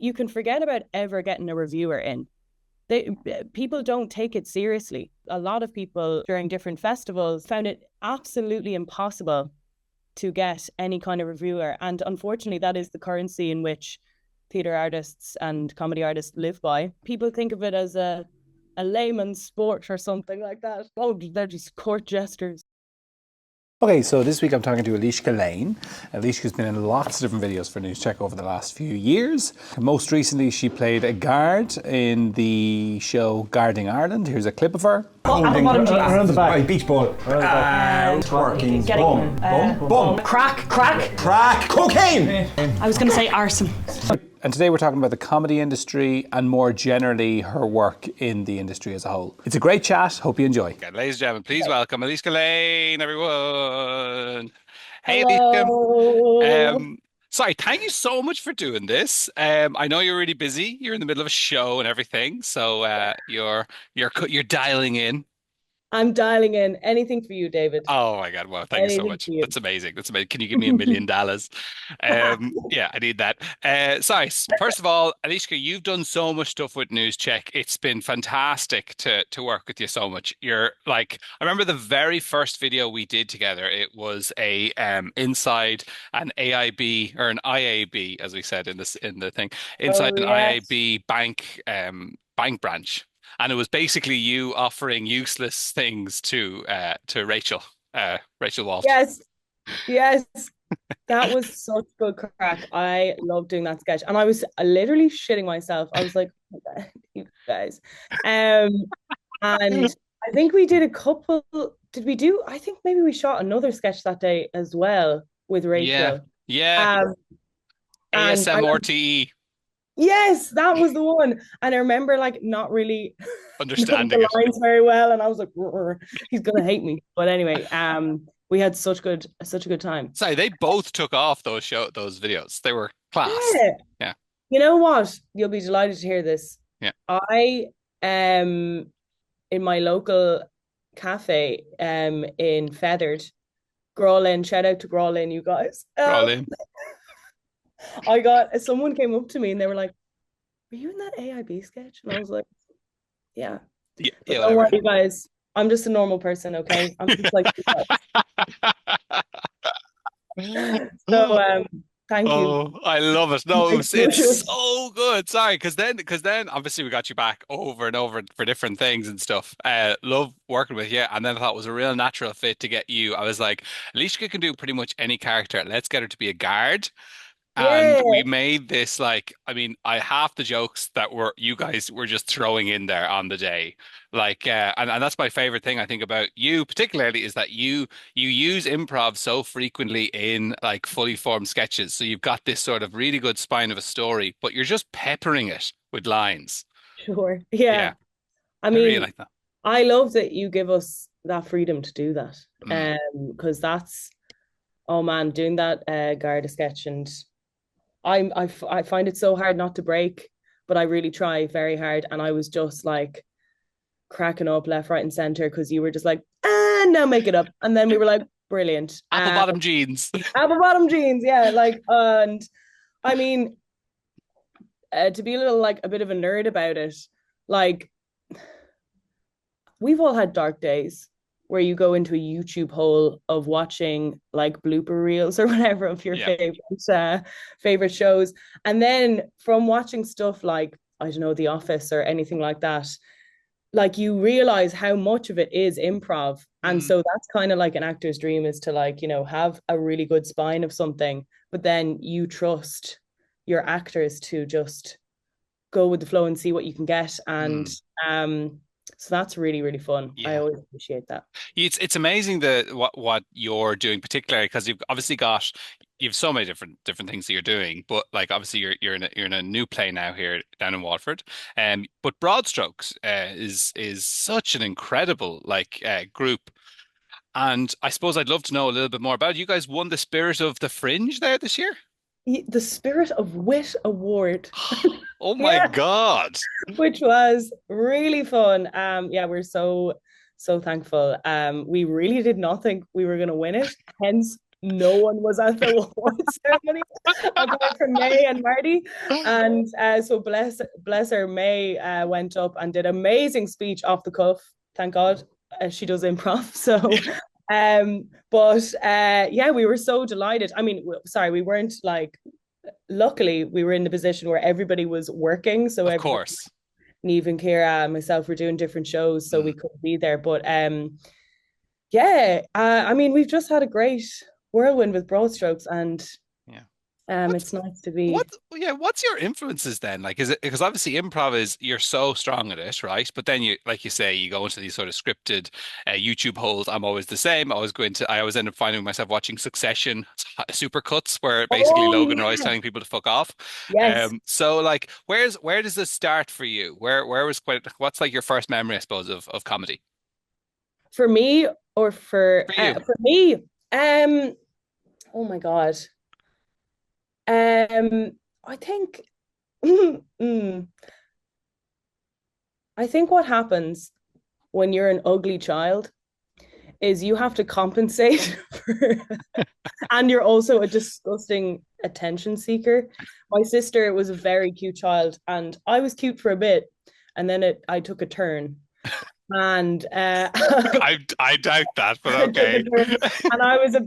you can forget about ever getting a reviewer in. People don't take it seriously. A lot of people during different festivals found it absolutely impossible to get any kind of reviewer. And unfortunately, that is the currency in which theatre artists and comedy artists live by. People think of it as a layman's sport or something like that. Oh, they're just court jesters. Okay, so this week I'm talking to Elishka Lane. Elishka's been in lots of different videos for Newscheck over the last few years. Most recently, she played a guard in the show Guarding Ireland. Here's a clip of her. Around the back. Right, beach ball. Twerking. Bum. Crack. Cocaine. I was going to say arson. And today we're talking about the comedy industry and more generally her work in the industry as a whole. It's a great chat. Hope you enjoy. Okay, ladies and gentlemen, please welcome Elishka Lane, everyone. Hey, Hello. Elishka. Sorry, thank you so much for doing this. I know you're really busy. You're in the middle of a show and everything, so you're dialing in. I'm dialing in. Anything for you, David. Oh my God! Well, thank you so much. That's amazing. That's amazing. Can you give me $1 million? Yeah, I need that. Sorry. First of all, Elishka, you've done so much stuff with Newscheck. It's been fantastic to work with you so much. You're like, I remember the very first video we did together. It was a inside an AIB or an IAB, as we said in the thing, inside an IAB bank branch. And it was basically you offering useless things to Rachel Walsh. Yes. That was such good crack. I loved doing that sketch. And I was literally shitting myself. I was like, you guys. And I think we did a couple. Did we do? I think maybe we shot another sketch that day as well with Rachel. Yeah. ASMRTE. Yes, that was the one. And I remember like not really understanding the lines very well. And I was like, he's gonna hate me. But anyway, we had such a good time. Sorry, they both took off those videos. They were class. Yeah. You know what? You'll be delighted to hear this. Yeah. I in my local cafe in Feathered, Grawlin, shout out to Grawlin, you guys. Grawlin. Someone came up to me and they were like, "Were you in that AIB sketch?" And I was like, "Yeah." Yeah, don't worry, you guys. I'm just a normal person, okay? I'm just like so thank you. Oh, I love it. No, it's so good. Sorry, because then obviously we got you back over and over for different things and stuff. Love working with you, and then I thought it was a real natural fit to get you. I was like, Elishka can do pretty much any character. Let's get her to be a guard. And we made this I half the jokes that you guys were just throwing in there on the day. And that's my favorite thing I think about you particularly is that you use improv so frequently in like fully formed sketches. So you've got this sort of really good spine of a story, but you're just peppering it with lines. Sure. Yeah. I mean, really like that. I love that you give us that freedom to do that. Because oh man, doing that Garda sketch and I find it so hard not to break, but I really try very hard. And I was just like cracking up left, right, and center because you were just like, no, make it up. And then we were like, brilliant. Apple bottom jeans. Apple bottom jeans, yeah. And I mean, to be a bit of a nerd about it, like we've all had dark days where you go into a YouTube hole of watching like blooper reels or whatever of your favorite shows. And then from watching stuff like, I don't know, The Office or anything like that, like you realize how much of it is improv. And so that's kind of like an actor's dream is to have a really good spine of something, but then you trust your actors to just go with the flow and see what you can get. And so that's really, really fun. Yeah. I always appreciate that. It's amazing what you're doing, particularly because you've so many different things that you're doing. But like obviously you're in a new play now here down in Waterford. But Broad Strokes is such an incredible group. And I suppose I'd love to know a little bit more about it. You guys won the Spirit of the Fringe there this year? The Spirit of Wit Award. Oh my God. Which was really fun. We're so thankful. We really did not think we were going to win it. Hence no one was at the awards ceremony apart from May and Marty. And so bless her, May went up and did amazing speech off the cuff. Thank God she does improv. So but yeah, we were so delighted. I mean, sorry, we weren't like, luckily we were in the position where everybody was working. So Of everybody, course. Neve and Kira and myself were doing different shows, so we couldn't be there. But yeah, I mean, we've just had a great whirlwind with Broad Strokes, and Yeah. it's nice to be. What's your influences then? Like, is it because obviously improv is you're so strong at it, right? But then you, like you say, you go into these sort of scripted YouTube holes. I'm always the same. I always end up finding myself watching Succession super cuts where basically Oh Logan Roy's yeah, telling people to fuck off. yes. So like, where does this start for you? What's like your first memory, I suppose, of comedy For me, or for you? for me, oh my God, I think, mm, I think what happens when you're an ugly child is you have to compensate for, and you're also a disgusting attention seeker. My sister was a very cute child, and I was cute for a bit, and then I took a turn, and I doubt that, but I took a okay. turn, and I was a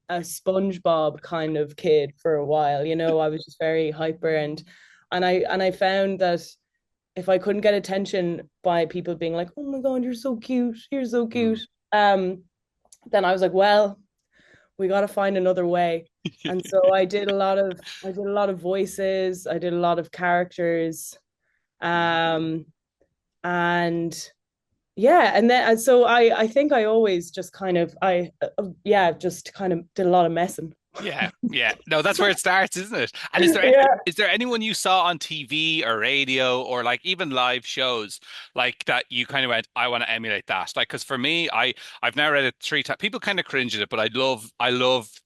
SpongeBob kind of kid for a while. You know, I was just very hyper, and I found that if I couldn't get attention by people being like, "Oh my God, you're so cute, you're so Mm. cute," then I was like, "Well, we got to find another way." And so I did a lot of voices, I did a lot of characters, um, and yeah, and then and so I think I always just kind of yeah, just kind of did a lot of messing. Yeah, yeah. No, that's where it starts, isn't it? And Yeah. is there anyone you saw on TV or radio or like even live shows like that you kind of went, I want to emulate that? Like, because for me, I've now read it 3 times. People kind of cringe at it, but I love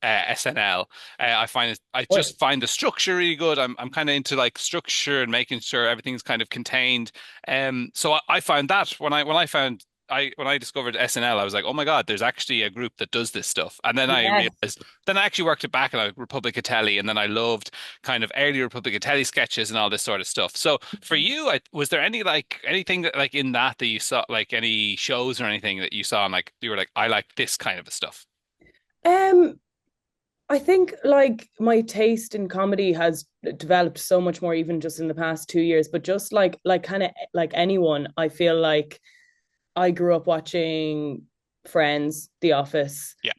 SNL. I just find the structure really good. I'm kind of into like structure and making sure everything's kind of contained. So I found that when I discovered SNL, I was like, oh my God, there's actually a group that does this stuff. And then I Yes. realized, then I actually worked it back in Republic of Telly, and then I loved kind of early Republic of Telly sketches and all this sort of stuff. So for you, was there anything that like in that you saw, like any shows or anything that you saw and like you were like, I like this kind of stuff? Um, I think like my taste in comedy has developed so much more even just in the past 2 years, but just like kind of like anyone, I feel like I grew up watching Friends, The Office, Yeah.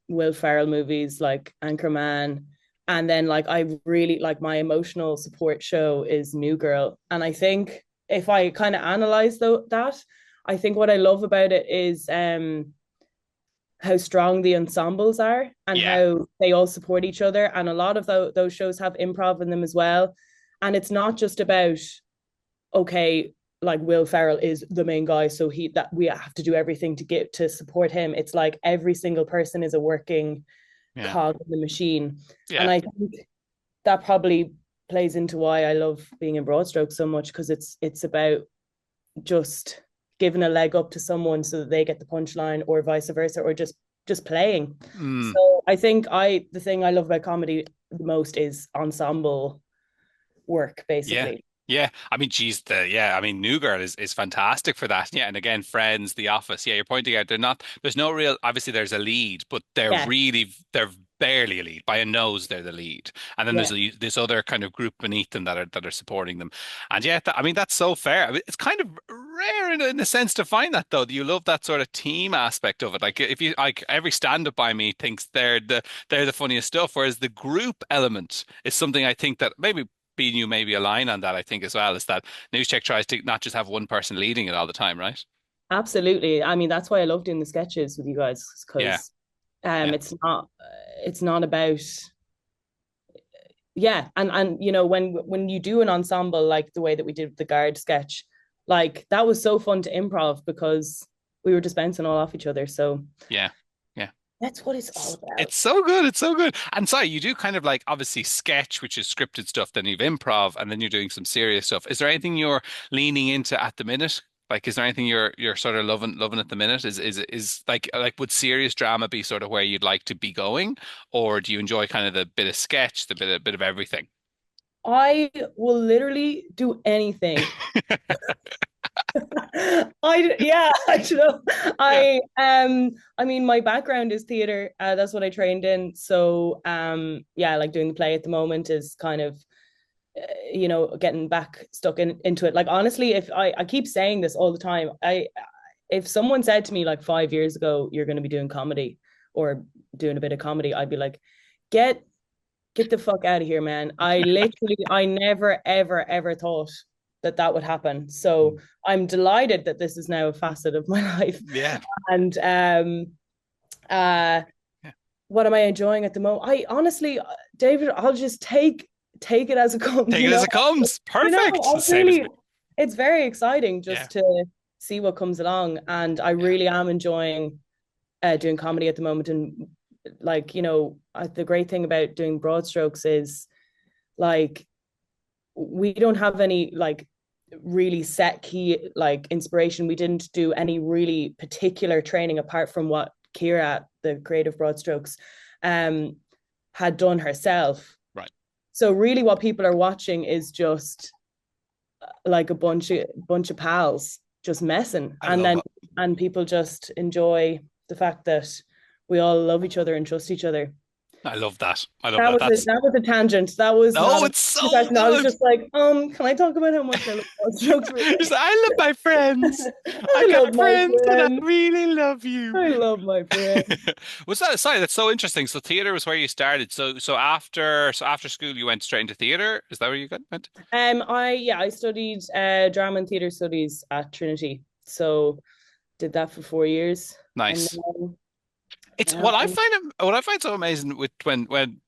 Will Ferrell movies like Anchorman. And then like I really like my emotional support show is New Girl. And I think if I kind of analyze that, I think what I love about it is how strong the ensembles are and Yeah. how they all support each other. And a lot of those shows have improv in them as well. And it's not just about, okay, like Will Ferrell is the main guy, so that we have to do everything to get to support him. It's like every single person is a working Yeah. cog in the machine. Yeah. And I think that probably plays into why I love being in Broadstroke so much, because it's about just giving a leg up to someone so that they get the punchline, or vice versa, or just playing. Mm. So I think the thing I love about comedy the most is ensemble work, Yeah. basically. Yeah. I mean, geez, I mean, New Girl is fantastic for that. Yeah. And again, Friends, The Office. Yeah, you're pointing out there's no real, obviously there's a lead, but Yeah, they're barely a lead. By a nose, they're the lead. And then yeah, there's this other kind of group beneath them that are supporting them. And yeah, I mean, that's so fair. I mean, it's kind of rare in a sense to find that though. You love that sort of team aspect of it. Like if you like every stand-up by me thinks they're the funniest stuff, whereas the group element is something I think that maybe being you maybe align on that, I think as well, is that Newscheck tries to not just have one person leading it all the time, right? absolutely. I mean, that's why I love doing the sketches with you guys, Yeah, because yeah, it's not about, yeah, and you know, when you do an ensemble like the way that we did the guard sketch, like that was so fun to improv because we were just bouncing all off each other. So yeah, yeah. that's what it's all about. It's so good. It's so good. And sorry, you do kind of like obviously sketch, which is scripted stuff, then you've improv, and then you're doing some serious stuff. Is there anything you're leaning into at the minute? Like, is there anything you're sort of loving at the minute? Is like would serious drama be sort of where you'd like to be going, or do you enjoy kind of the bit of sketch, the bit of everything? I will literally do anything. I don't know. Yeah. I mean my background is theater. That's what I trained in. So yeah, like doing the play at the moment is kind of getting back stuck into it. Like honestly, if I keep saying this all the time, if someone said to me like 5 years ago you're going to be doing comedy or doing a bit of comedy, I'd be like, get the fuck out of here, man. I never ever ever thought that that would happen. So I'm delighted that this is now a facet of my life. Yeah. And uh Yeah. what am I enjoying at the moment? I honestly, David, I'll just take it as it comes. Take it as it comes. Perfect. Same as me. It's very exciting Yeah. just to see what comes along. And I really am enjoying doing comedy at the moment. And like, the great thing about doing broad strokes is like we don't have any like really set key like inspiration. We didn't do any really particular training apart from what Kira, the creative broad strokes, had done herself. Right. So really what people are watching is just like a bunch of pals just messing. And people just enjoy the fact that we all love each other and trust each other. I love that. I love that. That was a tangent. That was no, it's so good. I was just like, can I talk about how much I love broad strokes? I love my friends. I got friends and I really love you. I love my friends. Was that sorry? That's so interesting. So theater was where you started. So after school you went straight into theater. Is that where you went? I studied drama and theater studies at Trinity. So did that for 4 years. Nice. And It's what I find so amazing with when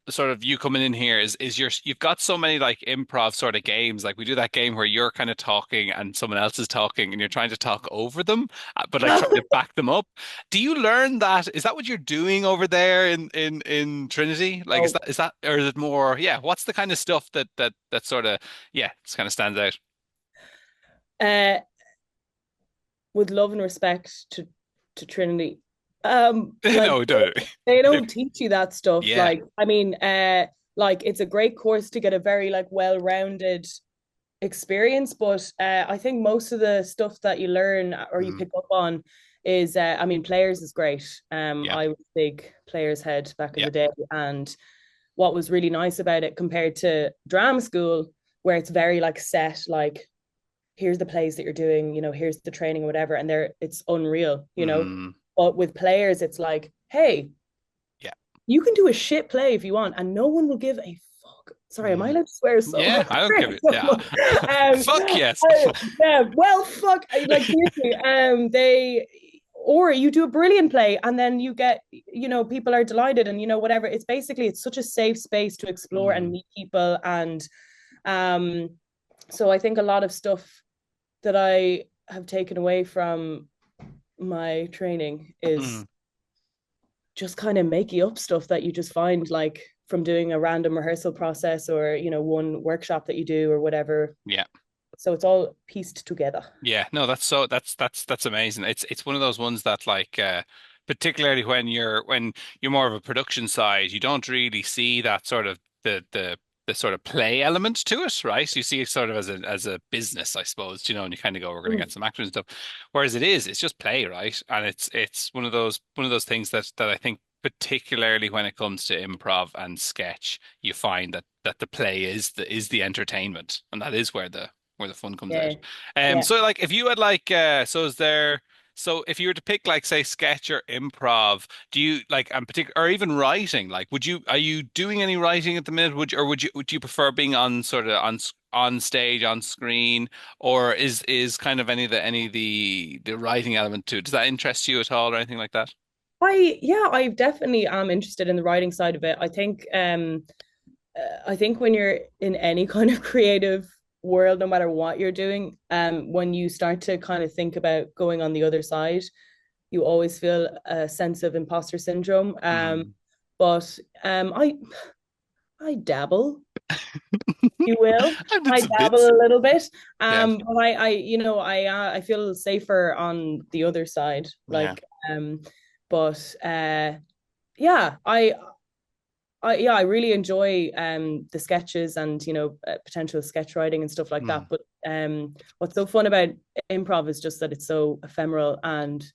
sort of you coming in here is you've got so many like improv sort of games. Like we do that game where you're kind of talking and someone else is talking and you're trying to talk over them, but like trying to back them up. Do you learn that? Is that what you're doing over there in Trinity? Like is that or is it more, yeah, what's the kind of stuff that sort of just kind of stands out? With love and respect to Trinity. No, don't. They don't teach you that stuff. Yeah. Like, I mean, like it's a great course to get a very like well-rounded experience, but I think most of the stuff that you learn or you pick up on is I mean, Players is great. I was a big Players head back in the day, and what was really nice about it compared to drama school, where it's very like set, like here's the plays that you're doing, here's the training or whatever, and it's unreal, But with Players, it's like, hey, you can do a shit play if you want, and no one will give a fuck. Sorry, am I allowed to swear so Yeah, much? I don't give it. Yeah. Fuck yes. Well, fuck. Like, or you do a brilliant play and then you get, people are delighted and, whatever. It's basically, it's such a safe space to explore and meet people. And so I think a lot of stuff that I have taken away from my training is just kind of making up stuff that you just find like from doing a random rehearsal process or one workshop that you do or whatever. So it's all pieced together. No, that's amazing. It's one of those ones that like particularly when you're more of a production side, you don't really see that sort of the sort of play element to it, right? You see it sort of as a business, I suppose, and you kind of go, we're going to get some actors and stuff. Whereas it's just play, right? And it's one of those things that I think particularly when it comes to improv and sketch, you find that the play is the entertainment, and that is where the fun comes out. So like if you had like so if you were to pick like say sketch or improv, do you like or even writing, like are you doing any writing at the minute? Would you prefer being on sort of on stage, on screen, or is kind of any of the writing element to it? Does that interest you at all or anything like that? I definitely am interested in the writing side of it. I think when you're in any kind of creative world, no matter what you're doing, when you start to kind of think about going on the other side, you always feel a sense of imposter syndrome. But I I dabble, you will. I did I some dabble bits. a little bit. Yeah. But I feel safer on the other side. Yeah. But yeah, I really enjoy the sketches and potential sketch writing and stuff like that. Mm. But what's so fun about improv is just that it's so ephemeral and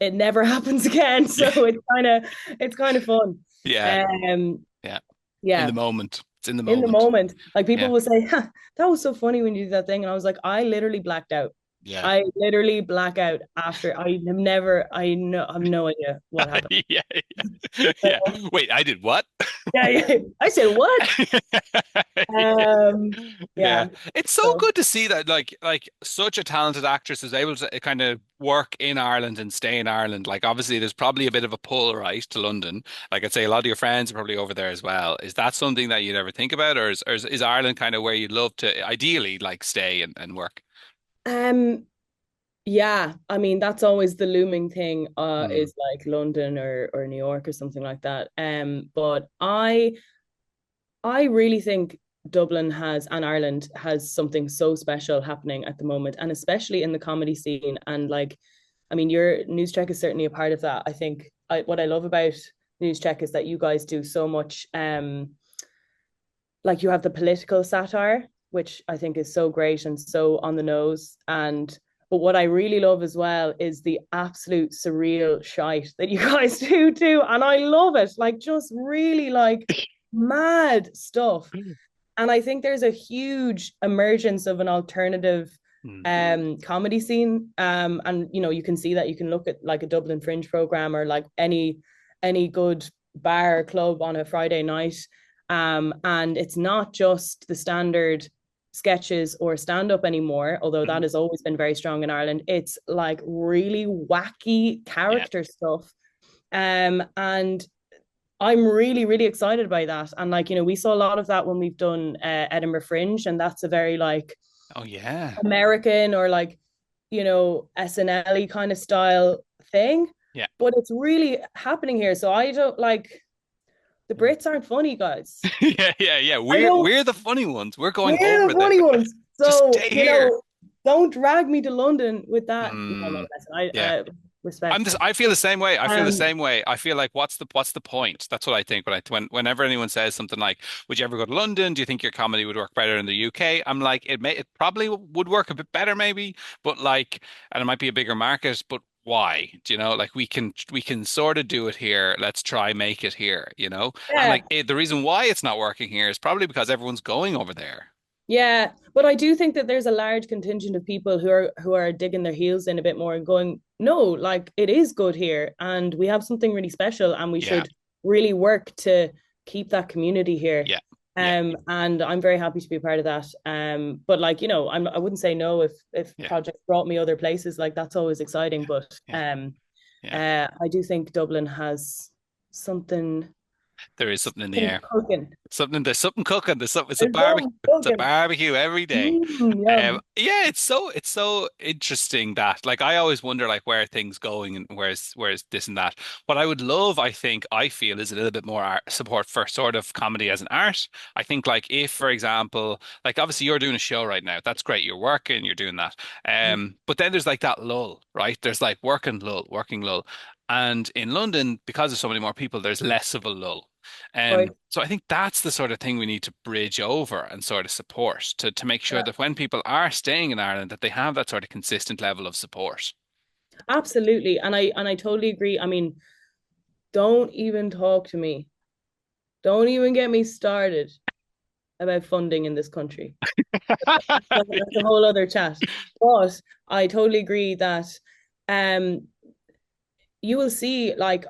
it never happens again. So Yeah. it's kind of fun. Yeah. Um, Yeah. In yeah, the moment. It's in the in the moment. moment, like people Yeah. will say, huh, "That was so funny when you did that thing," and I was like, "I literally blacked out. Yeah. I literally black out after. I have never. I have no idea what happened." Yeah. Yeah. Yeah. Wait, I did what? Yeah, yeah. I said what? Yeah. Um, Yeah. yeah. It's so So, good to see that like such a talented actress is able to kind of work in Ireland and stay in Ireland. Like obviously there's probably a bit of a pull, right, to London. Like I'd say a lot of your friends are probably over there as well. Is that something that you'd ever think about, or is Ireland kind of where you'd love to ideally like stay and work? um, yeah. I mean, that's always the looming thing. Mm. Is like London or New York or something like that. But I really think Dublin has and Ireland has something so special happening at the moment, and especially in the comedy scene. And like, I mean, your Newscheck is certainly a part of that. I think what I love about Newscheck is that you guys do so much. Like you have the political satire, which I think is so great and so on the nose. And but what I really love as well is the absolute surreal shite that you guys do too. And I love it. Like just really like mad stuff. And I think there's a huge emergence of an alternative Mm. comedy scene. And you can see that. You can look at like a Dublin Fringe program or like any good bar or club on a Friday night. And it's not just the standard sketches or stand up anymore, although that Mm. has always been very strong in Ireland. It's like really wacky Yeah. character stuff. And I'm really, really excited by that. And like, we saw a lot of that when we've done Edinburgh Fringe, and that's a very like Oh yeah. American or like, SNL kind of style thing. Yeah. But it's really happening here. So I don't like the Brits aren't funny, guys. Yeah, yeah, yeah. I We're don't, we're the funny ones. We're going we're over the there. funny ones. Just So, stay here. don't drag me to London with that. No, no, Mm, listen, yeah. respect. I feel the same way. I feel the Um, same way. I feel like what's the point? That's what I think whenever anyone says something like, "Would you ever go to London? Do you think your comedy would work better in the UK?" I'm like, it probably would work a bit better maybe, but like, and it might be a bigger market, but why? Do you know? Like we can sort of do it here. Let's try make it here, you know? And yeah, like the reason why it's not working here is probably because everyone's going over there. yeah, but I do think that there's a large contingent of people who are digging their heels in a bit more and going, no, like it is good here, and we have something really special, and we Yeah. should really work to keep that community here. Yeah. Yeah. And I'm very happy to be a part of that. But like, I wouldn't say no if Yeah. projects brought me other places, like that's always exciting. Yeah. But Yeah. Yeah. I do think Dublin has something There is something in the air. cooking. There's something cooking. It's a There's barbecue. something It's a cooking. barbecue every day. Yum. Yeah, it's so interesting that like I always wonder like where are things going and where's this and that. What I would love, I feel, is a little bit more support for sort of comedy as an art. I think like if, for example, like obviously you're doing a show right now. That's great. You're working, you're doing that. But then there's like that lull, right? There's like working lull. And in London, because there's so many more people, there's less of a lull. Right. So I think that's the sort of thing we need to bridge over and sort of support to make sure Yeah. that when people are staying in Ireland, that they have that sort of consistent level of support. Absolutely. And I totally agree. I mean, don't even talk to me. Don't even get me started about funding in this country. That's a whole other chat. But I totally agree that um you will see like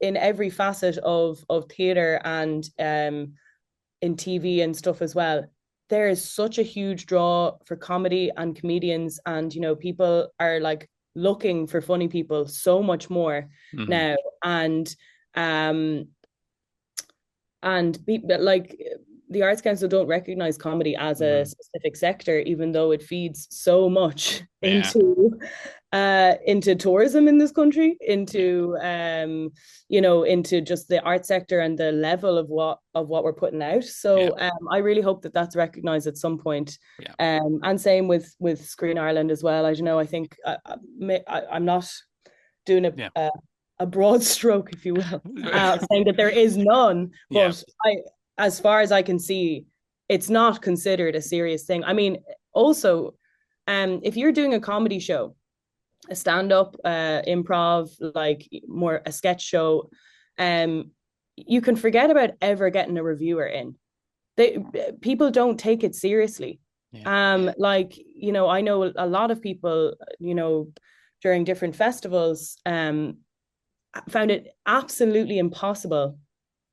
in every facet of theater and in TV and stuff as well. There is such a huge draw for comedy and comedians, and people are like looking for funny people so much more Mhm. now. And um and be, like the Arts Council don't recognize comedy as a specific sector, even though it feeds so much into tourism in this country, into into just the art sector and the level of what we're putting out. So I really hope that that's recognized at some point. And same with Screen Ireland as well. I don't know. I think I'm not doing a broad stroke, if you will, saying that there is none. But as far as I can see, it's not considered a serious thing. I mean, also, if you're doing a comedy show, a stand-up, improv, like more a sketch show, you can forget about ever getting a reviewer in. People don't take it seriously. Like, I know a lot of people, during different festivals, found it absolutely impossible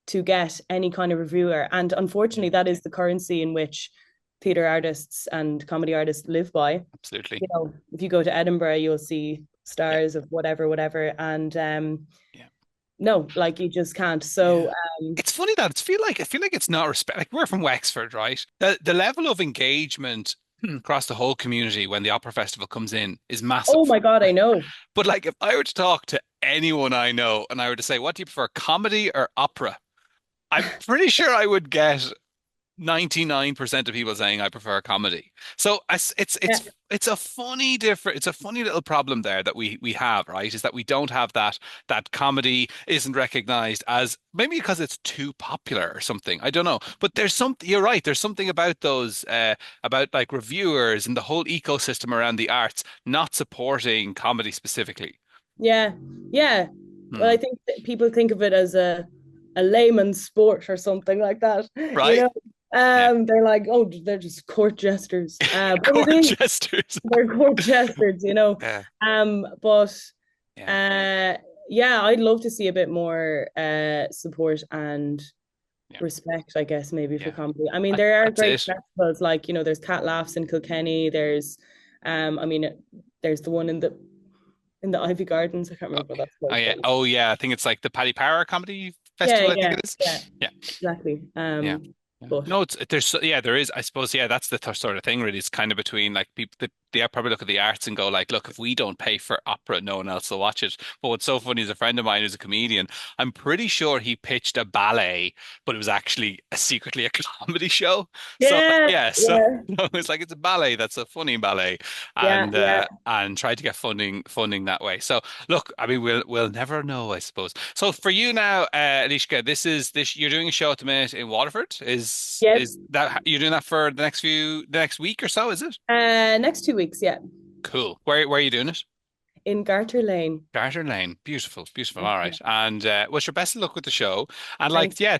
to get any kind of reviewer. And unfortunately, that is the currency in which theatre artists and comedy artists live by. Absolutely. If you go to Edinburgh, you'll see stars of whatever. And no, like you just can't. So it's funny that I feel like it's not respect. Like, we're from Wexford, right? The level of engagement across the whole community when the opera festival comes in is massive. Oh my God, I know. But like, if I were to talk to anyone I know and I were to say, what do you prefer, comedy or opera? I'm pretty sure I would get 99% of people saying I prefer comedy. So it's a funny little problem there that we have, right? Is that we don't have that comedy isn't recognized as, maybe because it's too popular or something. I don't know. But you're right. There's something about those about like reviewers and the whole ecosystem around the arts not supporting comedy specifically. Yeah. Well, I think that people think of it as a layman's sport or something like that. Right. They're like, oh, they're just court jesters. Court jesters. They're court jesters, But I'd love to see a bit more support and respect, I guess, maybe for comedy. I mean, there are great festivals, like, there's Cat Laughs in Kilkenny. There's there's the one in the Ivy Gardens. I can't remember what that's called. I think it's like the Paddy Power Comedy Festival. I think it is. Yeah, exactly. But no, there is. I suppose, that's the sort of thing. Really, it's kind of between like people. They probably look at the arts and go like, look, if we don't pay for opera, no one else will watch it. But what's so funny is a friend of mine who's a comedian. I'm pretty sure he pitched a ballet, but it was actually secretly a comedy show. So it's like, it's a ballet that's a funny ballet, and tried to get funding that way. So look, I mean, we'll never know, I suppose. So for you now, Elishka, you're doing a show at the minute in Waterford. Is that you're doing that for the next week or so? Is it next 2 weeks? Yeah. Cool. Where are you doing it? In Garter Lane. Garter Lane. Beautiful. All right. And what's your best of luck with the show? And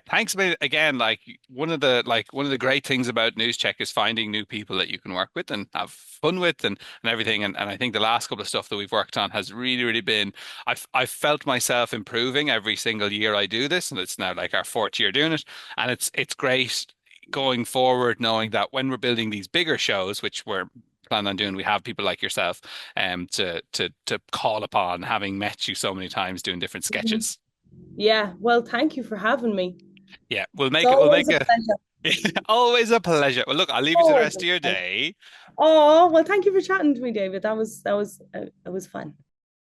thanks again. Like, one of the great things about Newscheck is finding new people that you can work with and have fun with and everything. And I think the last couple of stuff that we've worked on has really, really been, I've felt myself improving every single year I do this. And it's now like our fourth year doing it. And it's great going forward, knowing that when we're building these bigger shows, which we're plan on doing, we have people like yourself to call upon, having met you so many times doing different sketches. Yeah, well, thank you for having me. Yeah, we'll make it always a pleasure. Well, look, I'll leave you to the rest of your day. Oh, well, thank you for chatting to me, David. That was fun.